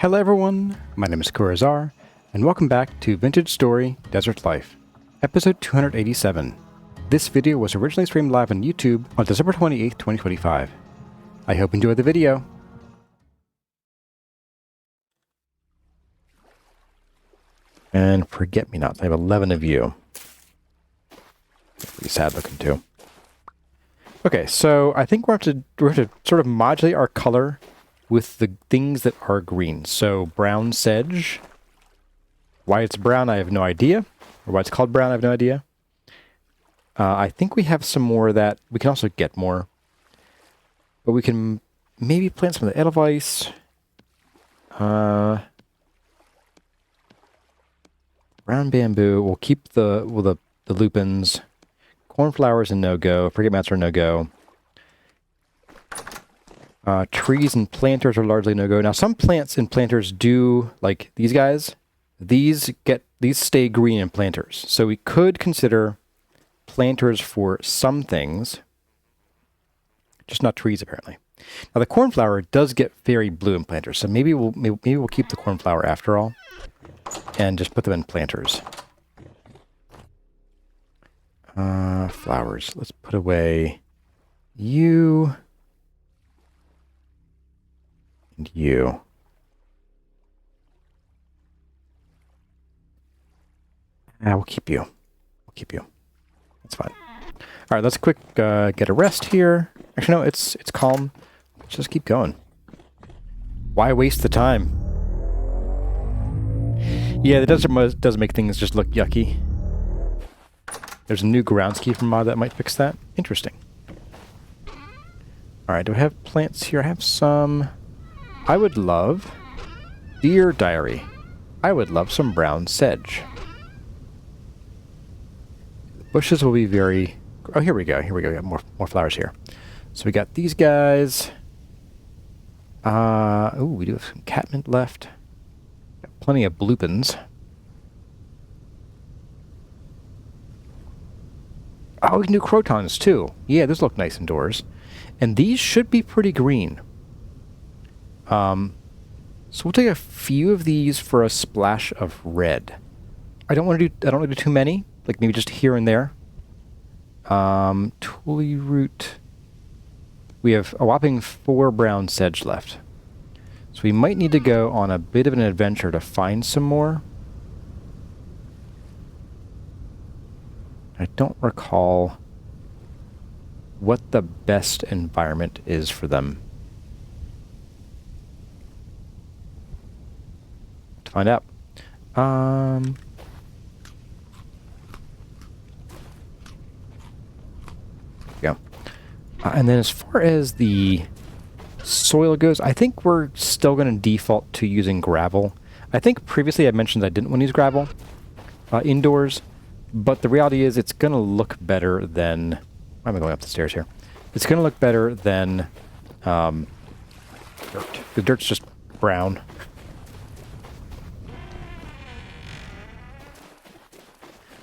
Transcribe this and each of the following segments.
Hello everyone, my name is Kurazar, and welcome back to Vintage Story Desert Life, episode 287. This video was originally streamed live on YouTube on December 28th, 2025. I hope you enjoyed the video. And forget-me-nots, I have 11 of you. Pretty sad looking too. Okay, so I think we're going to have to sort of modulate our color with the things that are green. So brown sedge. Why it's brown, I have no idea. Or why it's called brown, I have no idea. I think we have some more of that. We can also get more. But we can maybe plant some of the edelweiss. Brown bamboo. We'll keep the lupins. Cornflowers are no-go. Forget-me-nots are no-go. Trees and planters are largely no-go. Now, some plants and planters do, like these guys, these stay green in planters. So we could consider planters for some things, just not trees apparently. Now, the cornflower does get very blue in planters, so maybe we'll keep the cornflower after all, and just put them in planters. Flowers. Let's put away you. And you. We'll keep you. We'll keep you. That's fine. All right, let's quick get a rest here. Actually, no, it's calm. Let's just keep going. Why waste the time? Yeah, the desert mud does make things just look yucky. There's a new groundskeeper mod that might fix that. Interesting. All right, do I have plants here? I have some. I would love, dear diary, I would love some brown sedge. The bushes will be very, oh, here we go, we got more flowers here. So we got these guys. Oh, we do have some catmint left. Got plenty of lupins. Oh, we can do crotons too. Yeah, those look nice indoors. And these should be pretty green. So we'll take a few of these for a splash of red. I don't want to do too many, like maybe just here and there. Tule root. We have a whopping 4 brown sedge left. So we might need to go on a bit of an adventure to find some more. I don't recall what the best environment is for them. Find out. Yeah. And then as far as the soil goes, I think we're still going to default to using gravel. I think previously I mentioned I didn't want to use gravel indoors, but the reality is it's going to look better than... Why am I going up the stairs here? It's going to look better than dirt. The dirt's just brown.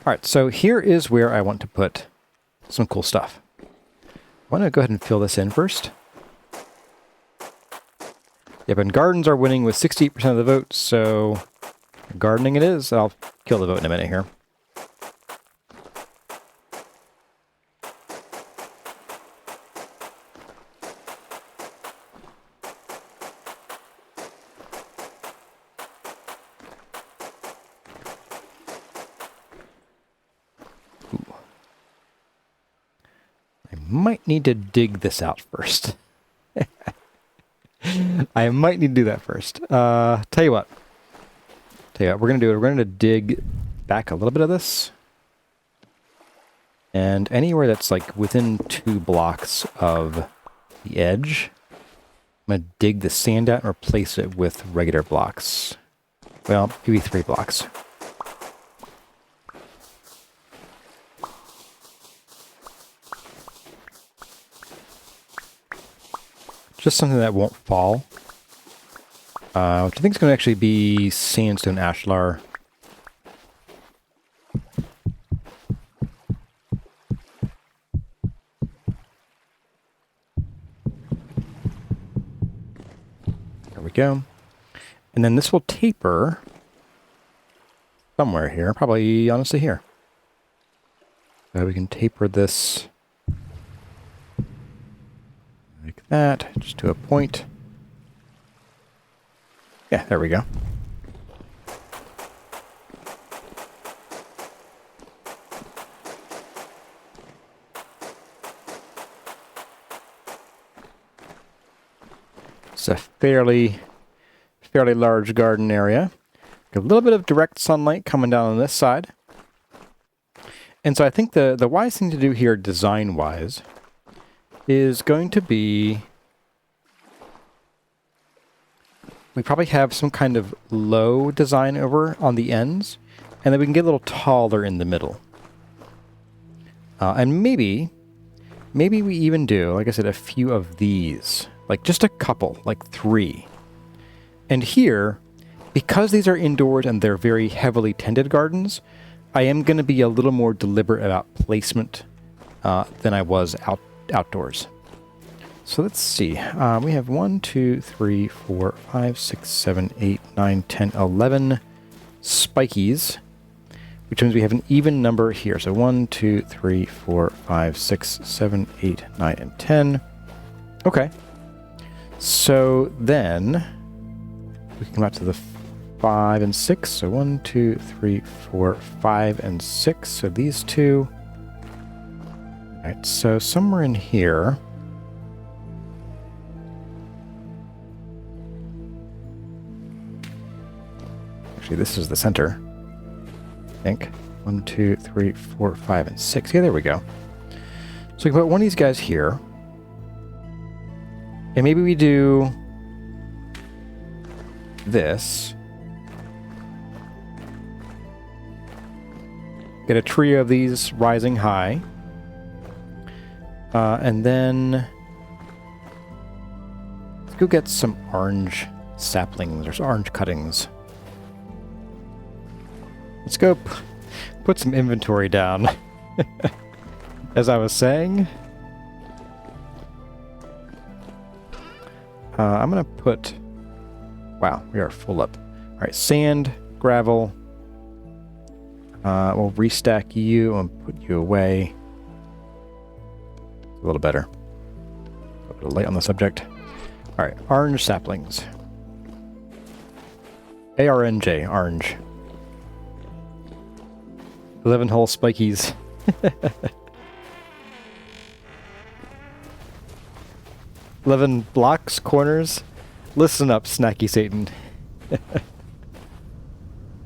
Alright, so here is where I want to put some cool stuff. I want to go ahead and fill this in first. Yep, and gardens are winning with 68% of the vote, so gardening it is. I'll kill the vote in a minute here. Might need to dig this out first. I might need to do that first. Tell you what, we're gonna do it. We're going to dig back a little bit of this, and anywhere that's like within 2 blocks of the edge, I'm gonna dig the sand out and replace it with regular blocks. Well, maybe 3 blocks. Just something that won't fall. Which I think is going to actually be sandstone ashlar. There we go. And then this will taper somewhere here, probably honestly here. So we can taper this like that, just to a point. Yeah, there we go. It's a fairly large garden area. A little bit of direct sunlight coming down on this side. And so I think the wise thing to do here, design-wise, is going to be... we probably have some kind of low design over on the ends, and then we can get a little taller in the middle. And maybe we even do, like I said, a few of these. Like just a couple, like 3. And here, because these are indoors and they're very heavily tended gardens, I am going to be a little more deliberate about placement than I was outdoors. So let's see. We have 1, 2, 3, 4, 5, 6, 7, 8, 9, 10, 11 spikies, which means we have an even number here. So 1, 2, 3, 4, 5, 6, 7, 8, 9, and 10. Okay. So then we can come out to the 5 and 6. So 1, 2, 3, 4, 5, and 6. So these two. All right. So somewhere in here. Actually, this is the center. I think. 1, 2, 3, 4, 5, and 6. Yeah, there we go. So we can put one of these guys here. And maybe we do this. Get a trio of these rising high. And then let's go get some orange saplings or orange cuttings. Let's go put some inventory down. As I was saying. I'm going to put... wow, we are full up. All right, sand, gravel. We'll restack you and put you away. A little better. A little light on the subject. All right, orange saplings. ARNJ, orange. 11 hole spikies. 11 blocks, corners. Listen up, Snacky Satan.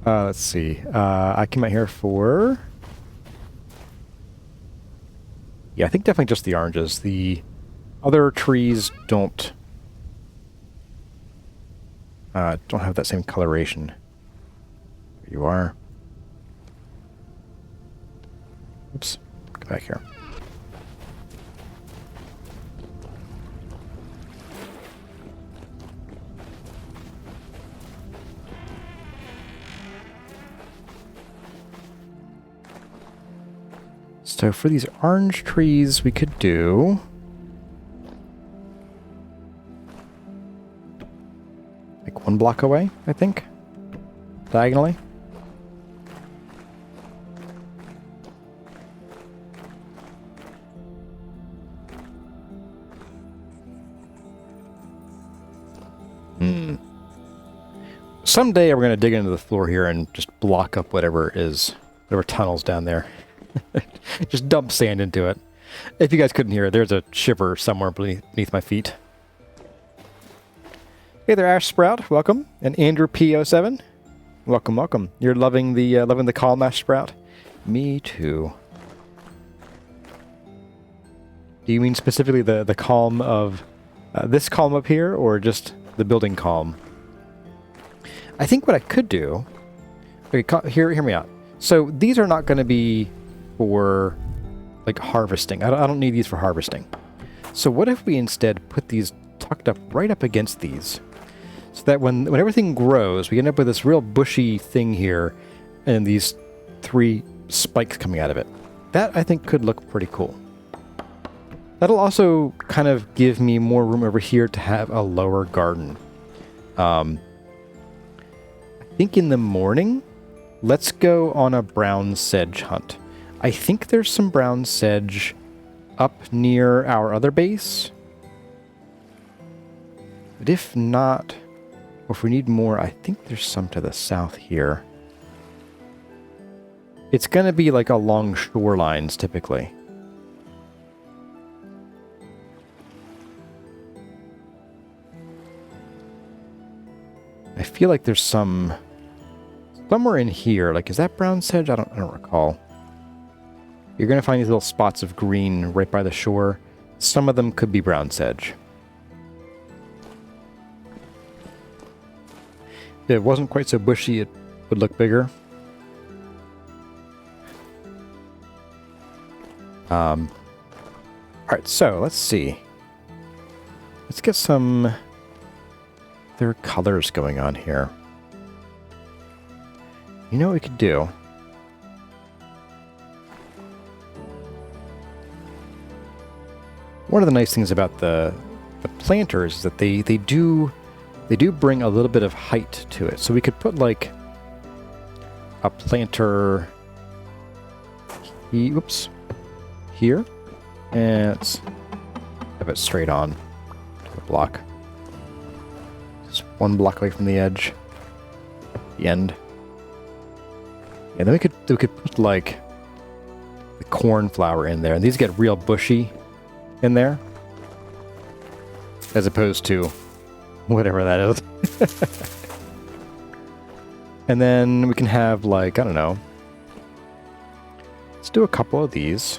Let's see. I came out here for... yeah, I think definitely just the oranges. The other trees don't have that same coloration. There you are. Oops. Go back here. So for these orange trees, we could do... like 1 block away, I think. Diagonally. Someday we're going to dig into the floor here and just block up whatever tunnels down there. Just dump sand into it. If you guys couldn't hear it, there's a shiver somewhere beneath my feet. Hey there, Ash Sprout. Welcome. And Andrew P07. Welcome, welcome. You're loving the calm, Ash Sprout? Me too. Do you mean specifically the calm of this calm up here, or just the building calm? I think what I could do... okay, hear me out. So these are not going to be for like harvesting. I don't need these for harvesting. So what if we instead put these tucked up right up against these, so that when everything grows, we end up with this real bushy thing here, and these 3 spikes coming out of it. That I think could look pretty cool. That'll also kind of give me more room over here to have a lower garden. think in the morning, let's go on a brown sedge hunt. I think there's some brown sedge up near our other base. But if not, or if we need more, I think there's some to the south here. It's going to be like along shorelines, typically. I feel like there's some... somewhere in here. Like, is that brown sedge? I don't recall. You're going to find these little spots of green right by the shore. Some of them could be brown sedge. If it wasn't quite so bushy, it would look bigger. Alright, so let's see. Let's get some other colors going on here. You know what we could do? One of the nice things about the planters is that they do bring a little bit of height to it. So we could put like a planter here, and let's have it straight on to the block. Just one block away from the edge, the end. And then we could put like the cornflower in there, and these get real bushy in there, as opposed to whatever that is. And then we can have like, I don't know, let's do a couple of these.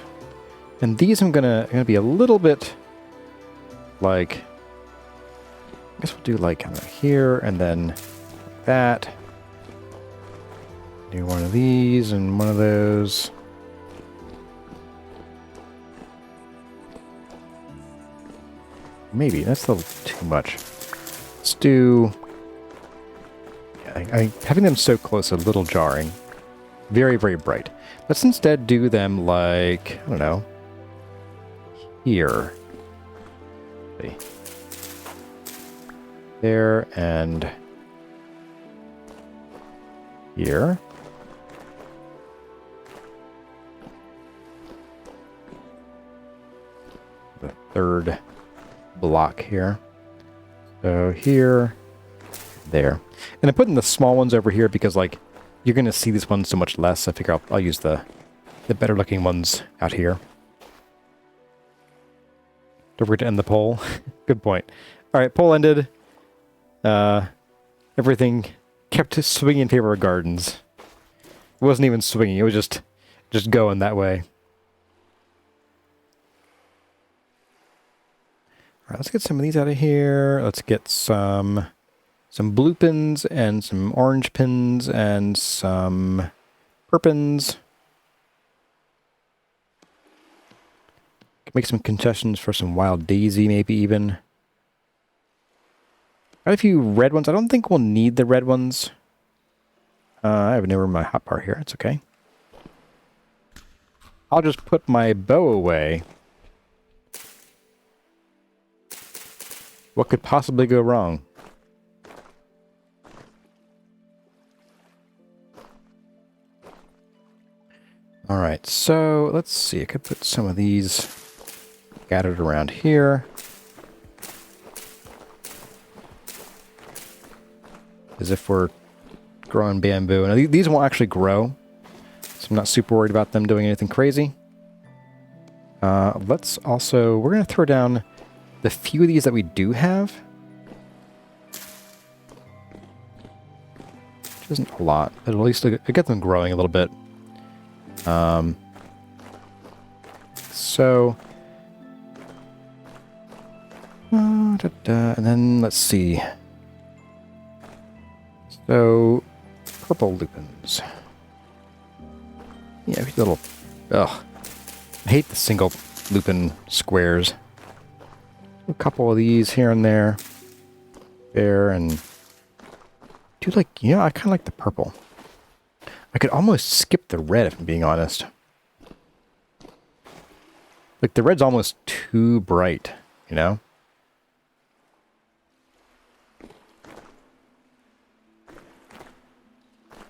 And these I'm gonna be a little bit like, I guess we'll do like kind of here and then like that. Do one of these and one of those. Maybe that's a little too much. Let's do... yeah, having them so close is a little jarring. Very, very bright. Let's instead do them like, I don't know, here. Let's see. There and here. The third block here. So here, there. And I'm putting the small ones over here because, like, you're going to see these ones so much less. I figure I'll use the better looking ones out here. Don't forget to end the poll. Good point. All right, poll ended. Everything kept swinging in favor of gardens. It wasn't even swinging. It was just going that way. All right, let's get some of these out of here. Let's get some blue pins and some orange pins and some purpins. Make some concessions for some wild daisy, maybe even. I have a few red ones. I don't think we'll need the red ones. I have never my hotbar here. It's okay. I'll just put my bow away. What could possibly go wrong? Alright, so let's see. I could put some of these scattered around here. As if we're growing bamboo. Now, these won't actually grow, so I'm not super worried about them doing anything crazy. Let's also... we're going to throw down the few of these that we do have. Which isn't a lot, but at least I get them growing a little bit. So... and then let's see. So, purple lupins. Yeah, these little... ugh. I hate the single lupin squares. A couple of these here and there. There, and... do like... you know, I kind of like the purple. I could almost skip the red, if I'm being honest. Like, the red's almost too bright, you know?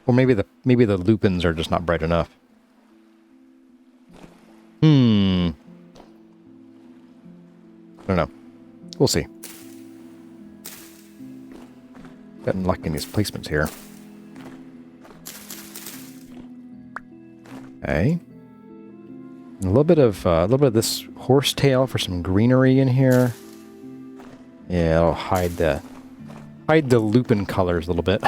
Or maybe the lupins are just not bright enough. I don't know. We'll see. Getting lucky in these placements here. Okay. And a little bit of this horsetail for some greenery in here. Yeah, it'll hide the lupin colors a little bit.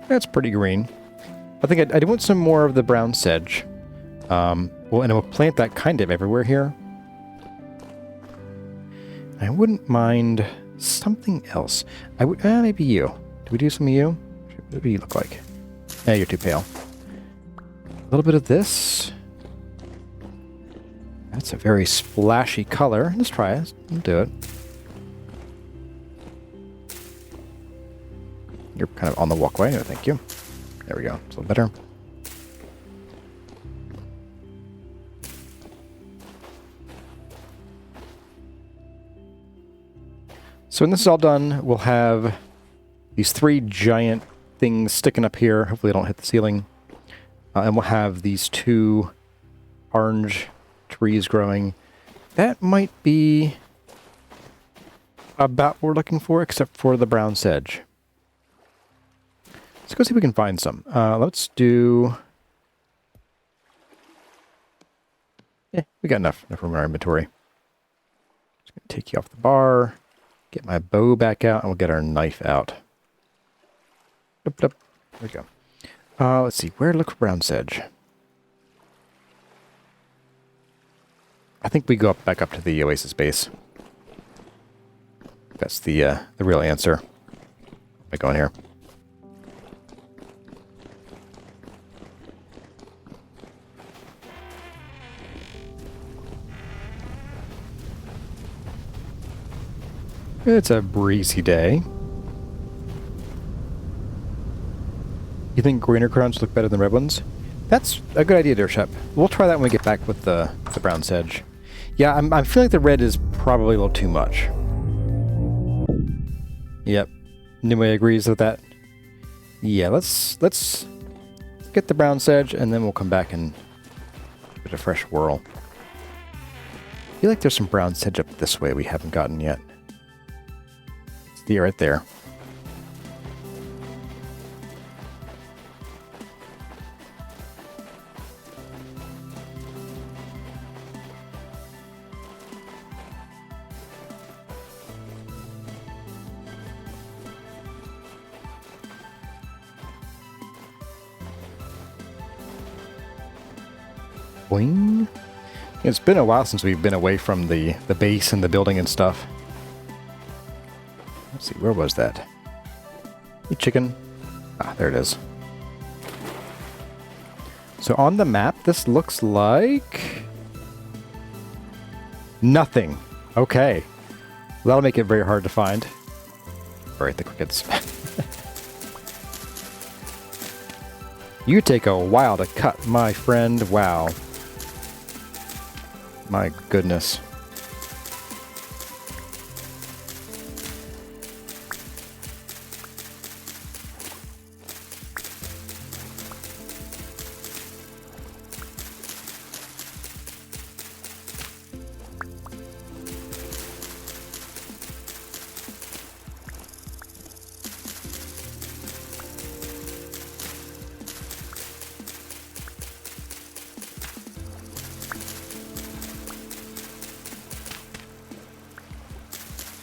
That's pretty green. I think I want some more of the brown sedge. Well, and we'll plant that kind of everywhere here. I wouldn't mind something else. I would maybe you. Do we do some of you? What do you look like? Yeah, you're too pale. A little bit of this. That's a very splashy color. Let's try it. We'll do it. You're kind of on the walkway. Oh, thank you. There we go. It's a little better. So when this is all done, we'll have these 3 giant things sticking up here. Hopefully they don't hit the ceiling. And we'll have these 2 orange trees growing. That might be about what we're looking for, except for the brown sedge. Let's go see if we can find some. Let's do... Yeah, we got enough room in our inventory. Just going to take you off the bar, get my bow back out, and we'll get our knife out. There we go. Let's see, where to look for brown sedge? I think we go back up to the oasis base. That's the real answer. Am I going here? It's a breezy day. You think greener crowns look better than red ones? That's a good idea, Dershep. We'll try that when we get back with the brown sedge. Yeah, I'm feeling like the red is probably a little too much. Yep. Nimue agrees with that. Yeah, let's get the brown sedge, and then we'll come back and give it a fresh whirl. I feel like there's some brown sedge up this way we haven't gotten yet. See it right there. Boing. It's been a while since we've been away from the base and the building and stuff. Let's see, where was that? Hey, chicken. Ah, there it is. So on the map, this looks like... nothing. Okay. Well, that'll make it very hard to find. Alright, the crickets. You take a while to cut, my friend. Wow. My goodness.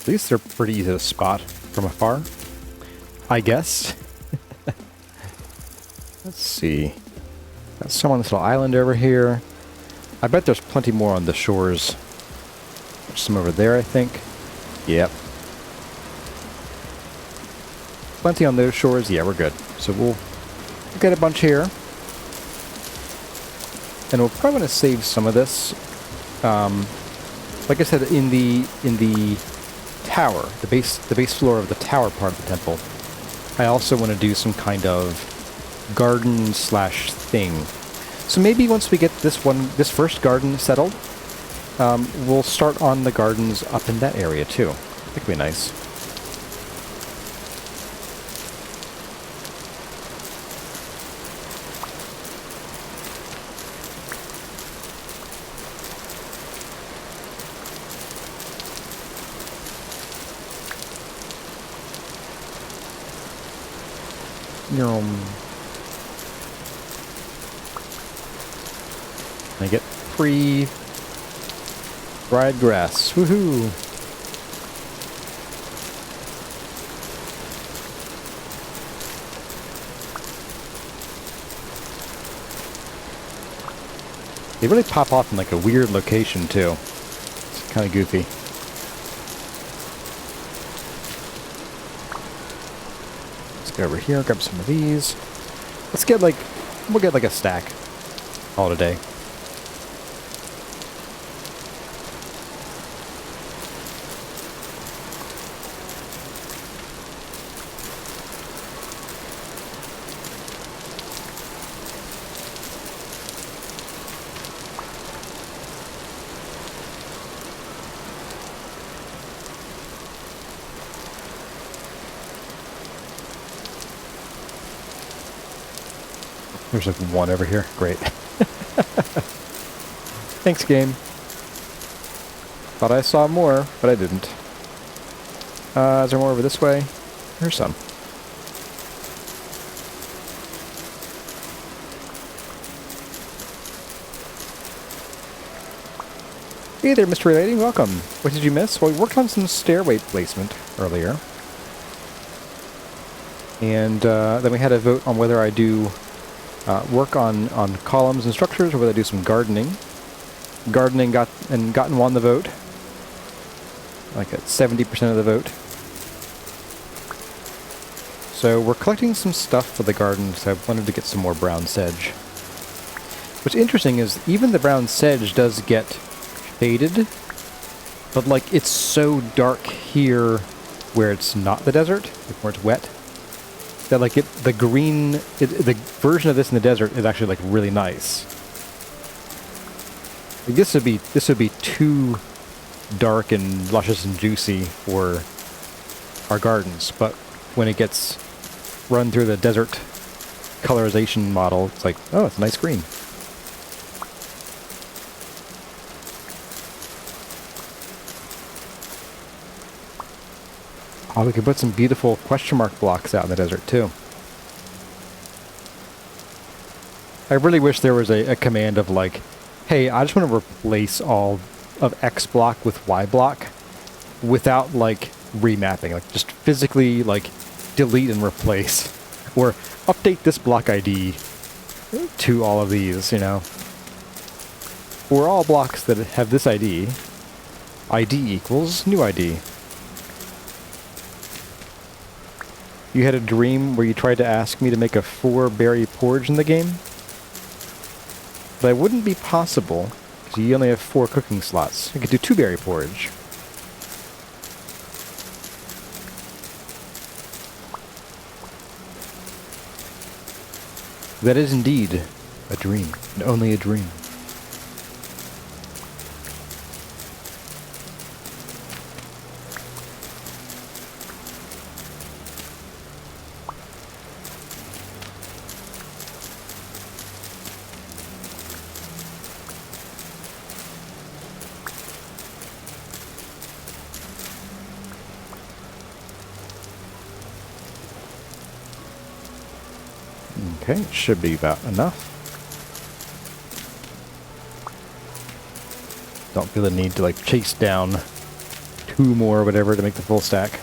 At least they're pretty easy to spot from afar, I guess. Let's see. Got some on this little island over here. I bet there's plenty more on the shores. There's some over there, I think. Yep. Plenty on those shores. Yeah, we're good. So we'll get a bunch here. And we're probably going to save some of this like I said, in the tower, the base floor of the tower part of the temple, I also want to do some kind of garden slash thing. So maybe once we get this first garden settled, we'll start on the gardens up in that area too. That could be nice. I get free dried grass. Woohoo! They really pop off in like a weird location too. It's kind of goofy. Let's go over here, grab some of these. Let's get like, we'll get like a stack all today. There's like one over here. Great. Thanks, game. Thought I saw more, but I didn't. Is there more over this way? There's some. Hey there, Mr. Lady. Welcome. What did you miss? Well, we worked on some stairway placement earlier. And then we had a vote on whether I do work on columns and structures, or whether I do some gardening. Gardening gotten won the vote. Like at 70% of the vote. So we're collecting some stuff for the garden, so I wanted to get some more brown sedge. What's interesting is even the brown sedge does get faded, but like it's so dark here where it's not the desert, like where it's wet, that like the version of this in the desert is actually like really nice. Like this would be too dark and luscious and juicy for our gardens, but when it gets run through the desert colorization model, it's like, oh, it's a nice green. Oh, we could put some beautiful question mark blocks out in the desert, too. I really wish there was a command of like, hey, I just want to replace all of X block with Y block without, like, remapping. Like, just physically, like, delete and replace. Or update this block ID to all of these, you know. For all blocks that have this ID, ID equals new ID. You had a dream where you tried to ask me to make a 4-berry porridge in the game? But it wouldn't be possible, because you only have 4 cooking slots. You could do 2-berry porridge. That is indeed a dream, and only a dream. Okay, it should be about enough. Don't feel the need to like chase down 2 more or whatever to make the full stack.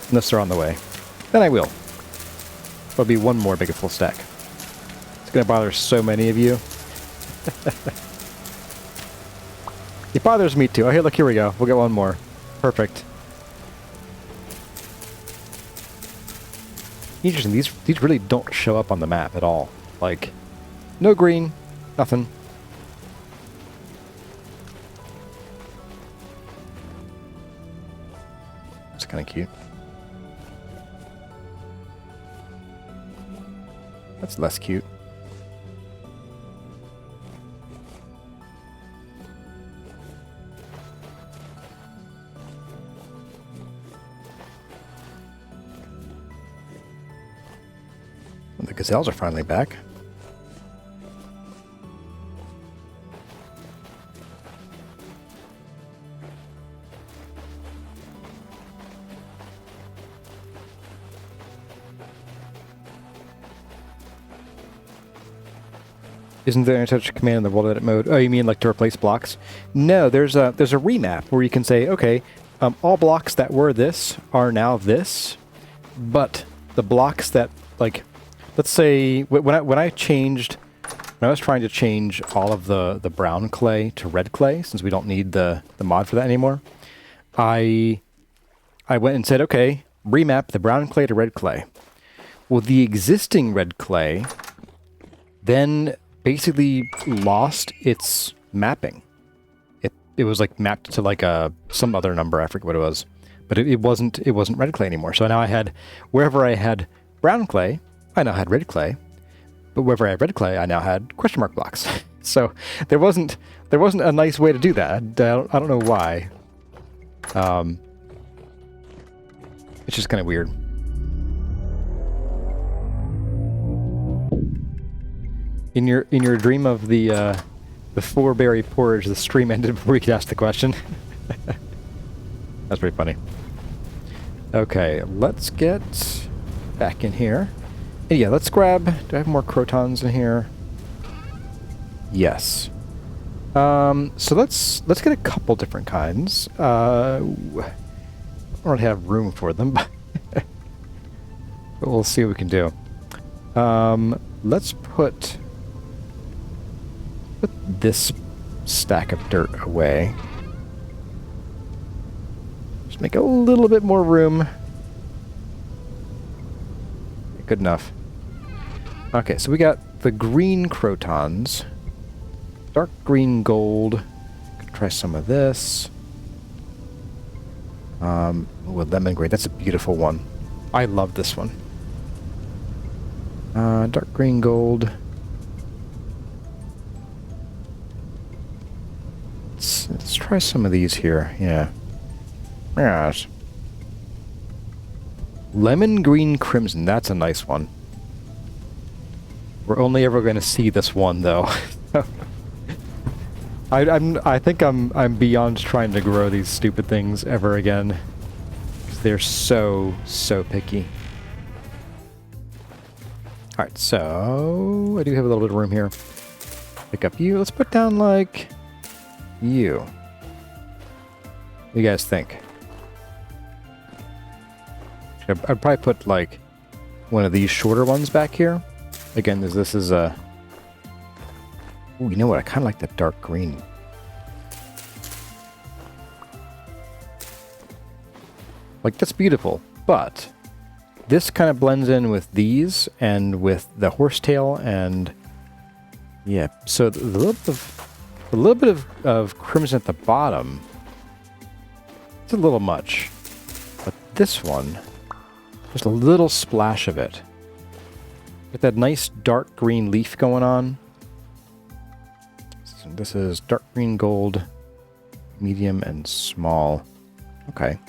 Unless they're on the way. Then I will. There'll be 1 more to make a full stack. It's gonna bother so many of you. It bothers me too. Oh, here, look, here we go. We'll get 1 more. Perfect. Interesting, these really don't show up on the map at all. Like, no green, nothing. kind of cute. That's less cute. Well, the gazelles are finally back. Isn't there any such command in the world edit mode? Oh, you mean like to replace blocks? No, there's a remap where you can say, okay, all blocks that were this are now this, but the blocks that, like, let's say when I was trying to change all of the brown clay to red clay, since we don't need the mod for that anymore, I went and said, okay, remap the brown clay to red clay. Well, the existing red clay then basically lost its mapping. It was like mapped to like some other number, I forget what it was, but it wasn't red clay anymore. So now I had, wherever I had brown clay, I now had red clay, but wherever I had red clay, I now had question mark blocks. So there wasn't a nice way to do that. I don't know why. It's just kind of weird. In your dream of the 4-berry porridge, the stream ended before you could ask the question. That's pretty funny. Okay, let's get back in here. And yeah, let's grab... Do I have more crotons in here? Yes. So let's get a couple different kinds. I don't have room for them, but we'll see what we can do. Let's put this stack of dirt away. Just make a little bit more room. Good enough. Okay, so we got the green crotons. Dark green gold. Could try some of this. With lemon gray. That's a beautiful one. I love this one. Dark green gold. Let's try some of these here. Yeah. Yes. Lemon green crimson. That's a nice one. We're only ever going to see this one, though. I think I'm beyond trying to grow these stupid things ever again. They're so picky. Alright, so I do have a little bit of room here. Pick up you. Let's put down, like, you. What do you guys think? I'd probably put, like, one of these shorter ones back here. Again, this is a... Ooh, you know what? I kind of like that dark green. Like, that's beautiful, but this kind of blends in with these and with the horsetail and... Yeah, so a little bit of crimson at the bottom. It's a little much. But this one, just a little splash of it. With that nice dark green leaf going on. So this is dark green gold, medium, and small. Okay.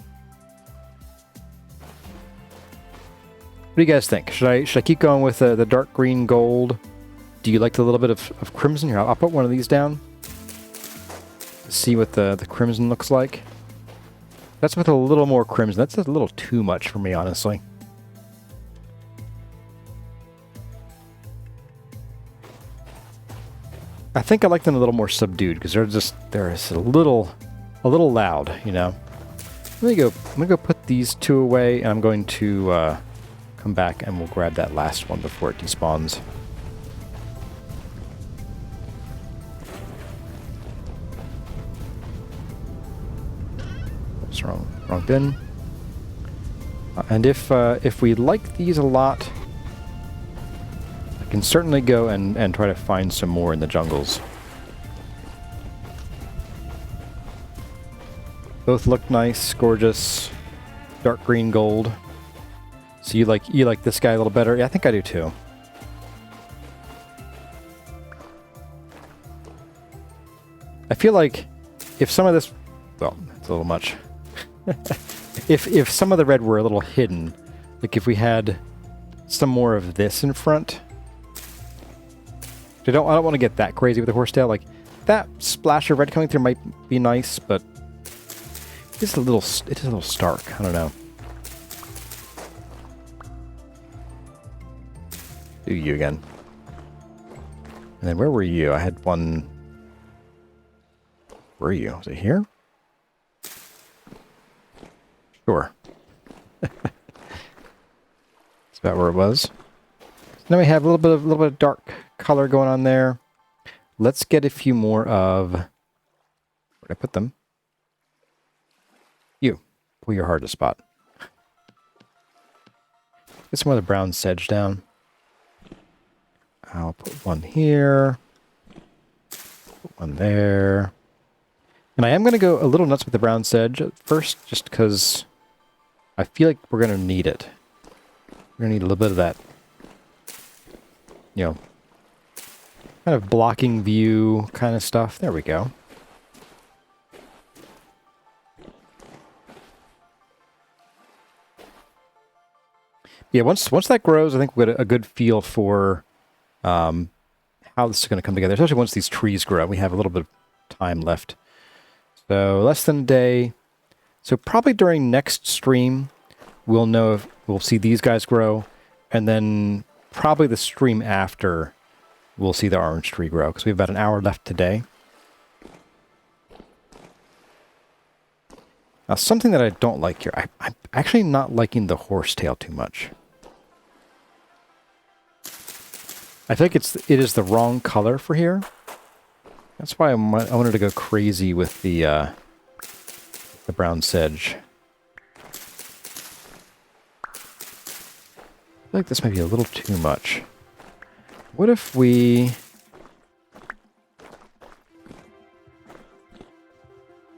What do you guys think? Should I keep going with the dark green gold? Do you like the little bit of crimson here? I'll put one of these down. See what the crimson looks like. That's with a little more crimson. That's a little too much for me, honestly. I think I like them a little more subdued because they're just a little loud, you know. I'm gonna go put these two away, and I'm going to come back and we'll grab that last one before it despawns. Oops, wrong bin. And if we like these a lot, I can certainly go and try to find some more in the jungles. Both look nice, gorgeous. dark green gold. So you like this guy a little better? Yeah, I think I do too. I feel like if some of this, well, it's a little much. If some of the red were a little hidden, like if we had some more of this in front. I don't want to get that crazy with the horsetail. Like that splash of red coming through might be nice, but it is a little stark. I don't know. Do you again? And then where were you? I had one. Where are you? Was it here? Sure. That's about where it was. Now we have a little bit of dark color going on there. Let's get a few more of. Where'd I put them? You. Pull your hardest spot. Get some of the brown sedge down. I'll put one here. Put one there. And I am going to go a little nuts with the brown sedge at first, just because I feel like we're going to need it. We're going to need a little bit of that, you know, kind of blocking view kind of stuff. There we go. Yeah, once that grows, I think we'll get a good feel for how this is going to come together, especially once these trees grow. We have a little bit of time left. So less than a day. So probably during next stream, we'll know if we'll see these guys grow, and then probably the stream after, we'll see the orange tree grow, because we have about an hour left today. Now, something that I don't like here, I'm actually not liking the horsetail too much. I think it is the wrong color for here. That's why I wanted to go crazy with the brown sedge. I feel like this might be a little too much. What if we...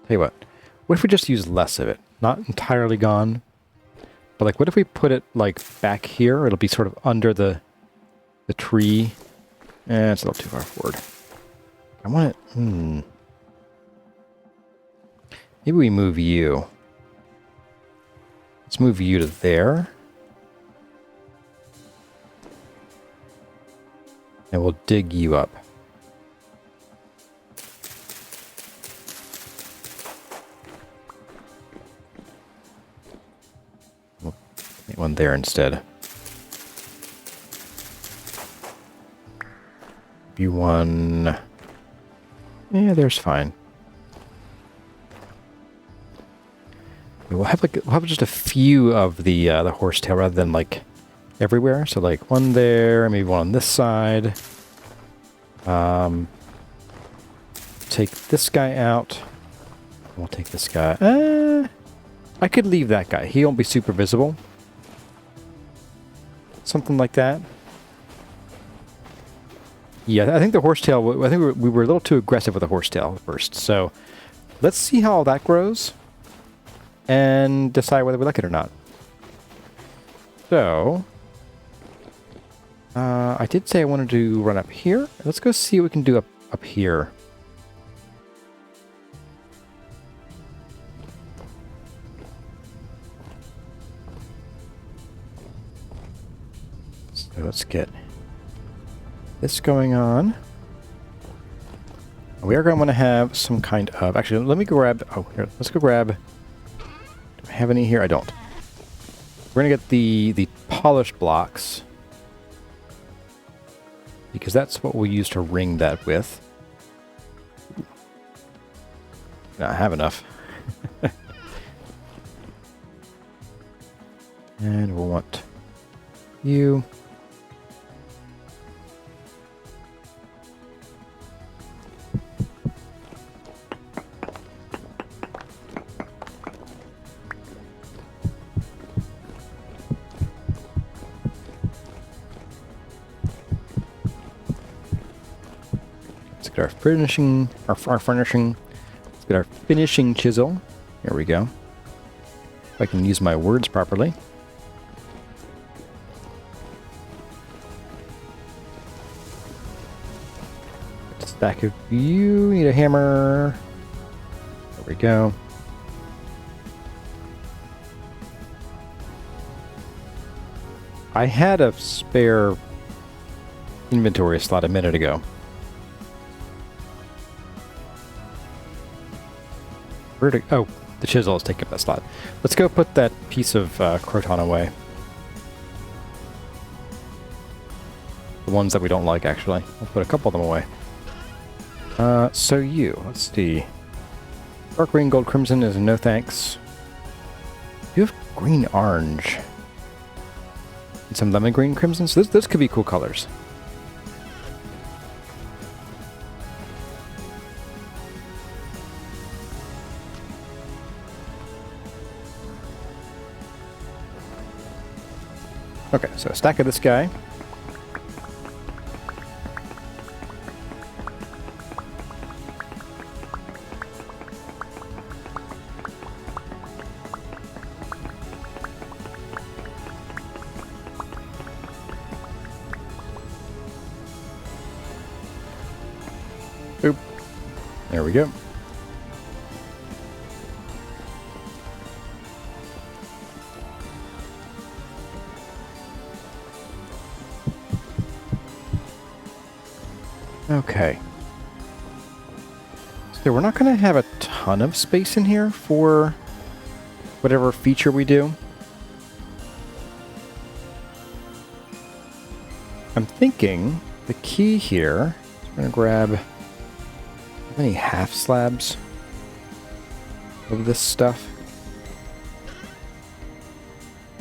Tell you what if we just use less of it? Not entirely gone, but like what if we put it like back here? It'll be sort of under the tree. It's a little too far forward. I want it... Maybe we move you. Let's move you to there. And we'll dig you up. We'll make one there instead. View one... Yeah, there's fine. We'll have just a few of the horsetail rather than like everywhere. So like one there, maybe one on this side. Take this guy out. We'll take this guy. I could leave that guy. He won't be super visible. Something like that. Yeah, I think the horsetail, I think we were a little too aggressive with the horsetail first. So let's see how all that grows and decide whether we like it or not. So, I did say I wanted to run up here. Let's go see what we can do up here. So let's get this going on. We are going to want to have some kind of... Actually, let me grab... Oh, here. Let's go grab... Do I have any here? I don't. We're going to get the polished blocks, because that's what we'll use to ring that with. I have enough. And we'll want you. Our furnishing, our furnishing. Let's get our finishing chisel. Here we go. If I can use my words properly. Stack of you. Need a hammer. There we go. I had a spare inventory slot a minute ago. Where to? Oh, the chisel is taking up that slot. Let's go put that piece of croton away. The ones that we don't like, actually. We'll put a couple of them away. So you, let's see. Dark green, gold, crimson is no thanks. You have green, orange. And some lemon green, crimson. So those could be cool colors. Okay, so a stack of this guy. Oop. There we go. Okay. So we're not going to have a ton of space in here for whatever feature we do. I'm thinking the key here, I'm going to grab how many half slabs of this stuff.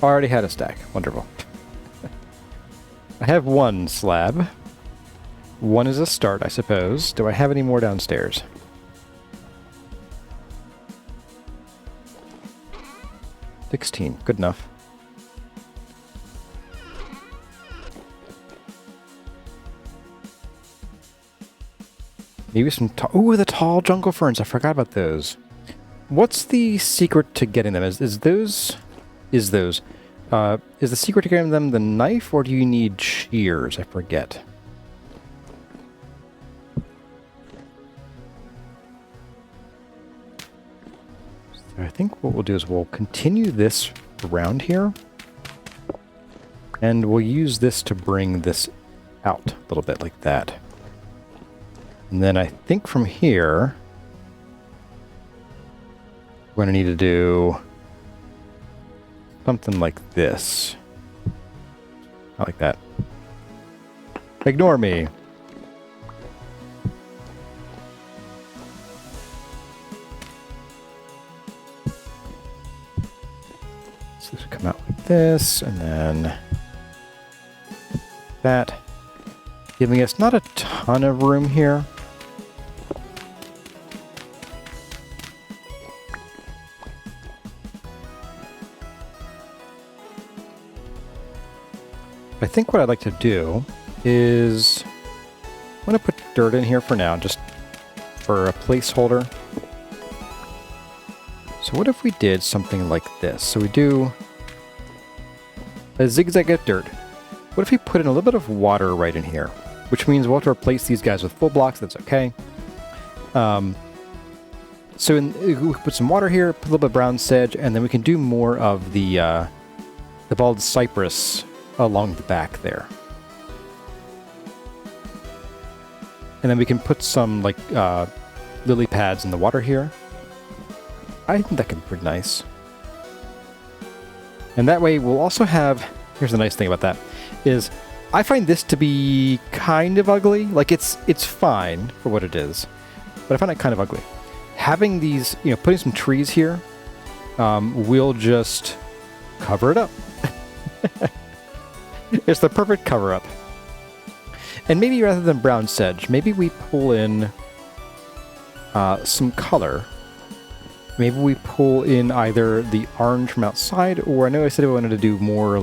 I already had a stack. Wonderful. I have one slab. One is a start, I suppose. Do I have any more downstairs? $16. Good enough. Maybe some ooh, the tall jungle ferns. I forgot about those. What's the secret to getting them? Is the secret to getting them the knife, or do you need shears? I forget. I think what we'll do is we'll continue this around here, and we'll use this to bring this out a little bit like that. And then I think from here, we're going to need to do something like this. Not like that. Ignore me. So this will come out like this, and then that, giving us not a ton of room here. I think what I'd like to do is I'm going to put dirt in here for now, just for a placeholder. So what if we did something like this? So we do a zigzag of dirt. What if we put in a little bit of water right in here? Which means we'll have to replace these guys with full blocks. That's okay. So we put some water here, put a little bit of brown sedge, and then we can do more of the bald cypress along the back there. And then we can put some like lily pads in the water here. I think that could be pretty nice. And that way we'll also have, here's the nice thing about that, is I find this to be kind of ugly. Like it's fine for what it is, but I find it kind of ugly. Having these, putting some trees here, will just cover it up. It's the perfect cover-up. And maybe rather than brown sedge, maybe we pull in some color. Maybe we pull in either the orange from outside, or I know I said I wanted to do more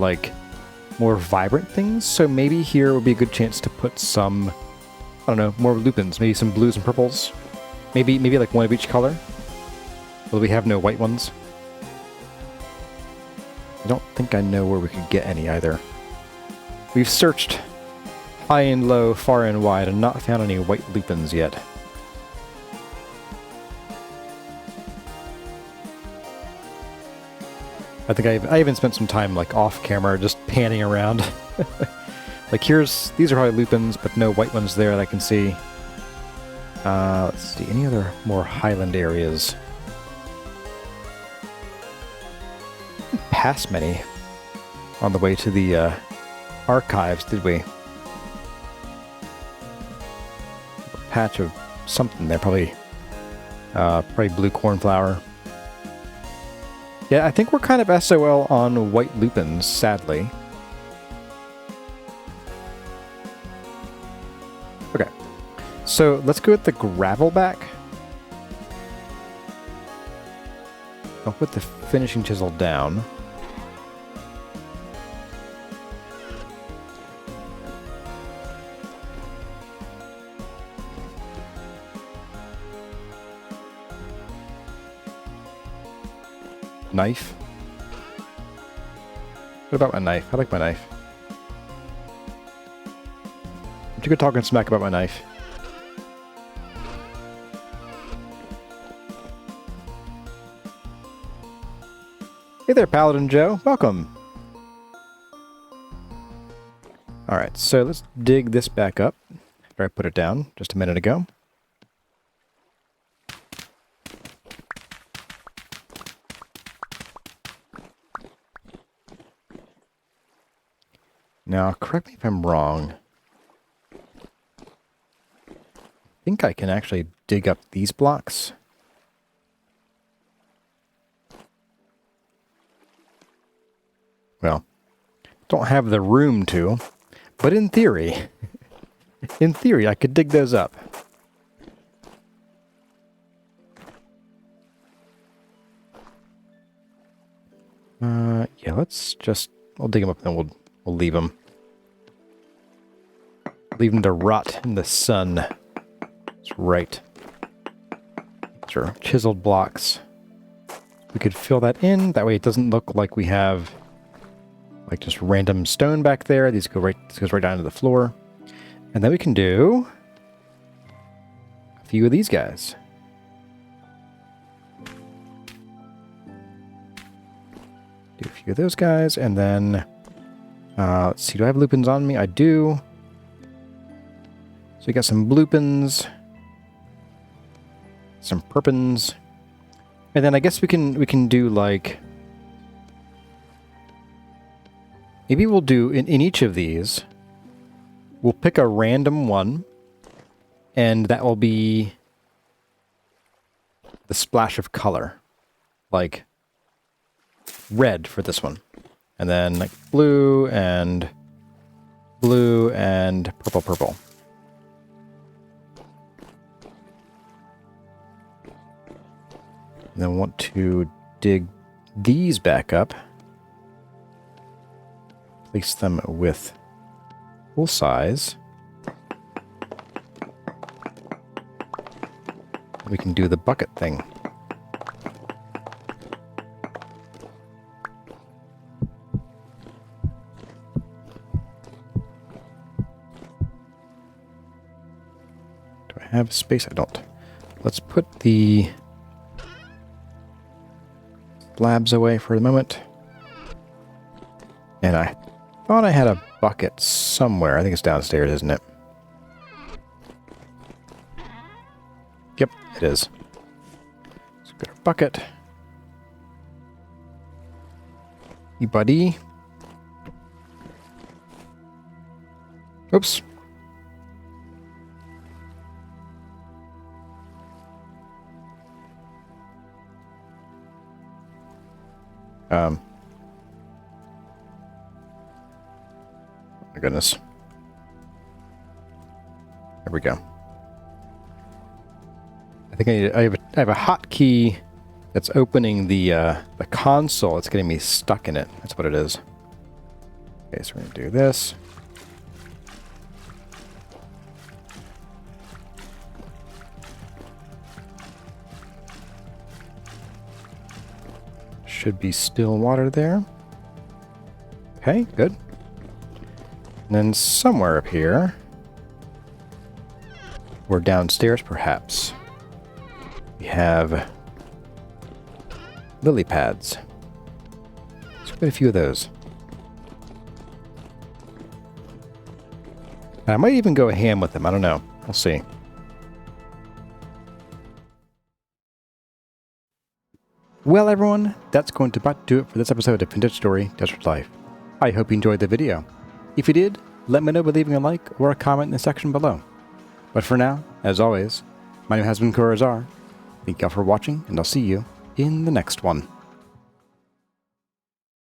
vibrant things, so maybe here would be a good chance to put some, I don't know, more lupins, maybe some blues and purples. Maybe like one of each color. Well, we have no white ones. I don't think I know where we could get any either. We've searched high and low, far and wide, and not found any white lupins yet. I think I even spent some time like off camera just panning around. Like these are probably lupins, but no white ones there that I can see. Let's see, any other more highland areas? Didn't pass many on the way to the archives, did we? A patch of something there, probably blue cornflower. Yeah, I think we're kind of SOL on white lupins, sadly. Okay, so let's go with the gravel back. I'll put the finishing chisel down. Knife. What about my knife? I like my knife. But you go talking smack about my knife. Hey there, Paladin Joe. Welcome. Alright, so let's dig this back up after I put it down just a minute ago. Now, correct me if I'm wrong. I think I can actually dig up these blocks. Well, don't have the room to, but in theory, I could dig those up. Yeah, we'll dig them up and then we'll leave them. Leave them to rot in the sun. That's right. These are chiseled blocks. We could fill that in. That way it doesn't look like we have like just random stone back there. This goes right down to the floor. And then we can do a few of these guys. Do a few of those guys, and then let's see, do I have lupins on me? I do. So we got some bluepins, some purpins, and then I guess we can do like, maybe we'll do in each of these, we'll pick a random one, and that will be the splash of color, like red for this one, and then like blue and purple. And then want to dig these back up. Place them with full size. We can do the bucket thing. Do I have space? I don't. Let's put the slabs away for the moment. And I thought I had a bucket somewhere. I think it's downstairs, isn't it? Yep, it is. Let's get our bucket. Hey, buddy. Oops. Oh my goodness. There we go. I think I have a hotkey that's opening the console. It's getting me stuck in it. That's what it is. Okay, so we're gonna do this. Should be still water there. Okay, good. And then somewhere up here, or downstairs perhaps, we have lily pads. There's quite a few of those. I might even go ham with them. I don't know. We'll see. Well, everyone, that's going to about do it for this episode of Vintage Story Desert Life. I hope you enjoyed the video. If you did, let me know by leaving a like or a comment in the section below. But for now, as always, my name has been CarryOn. Thank y'all for watching, and I'll see you in the next one.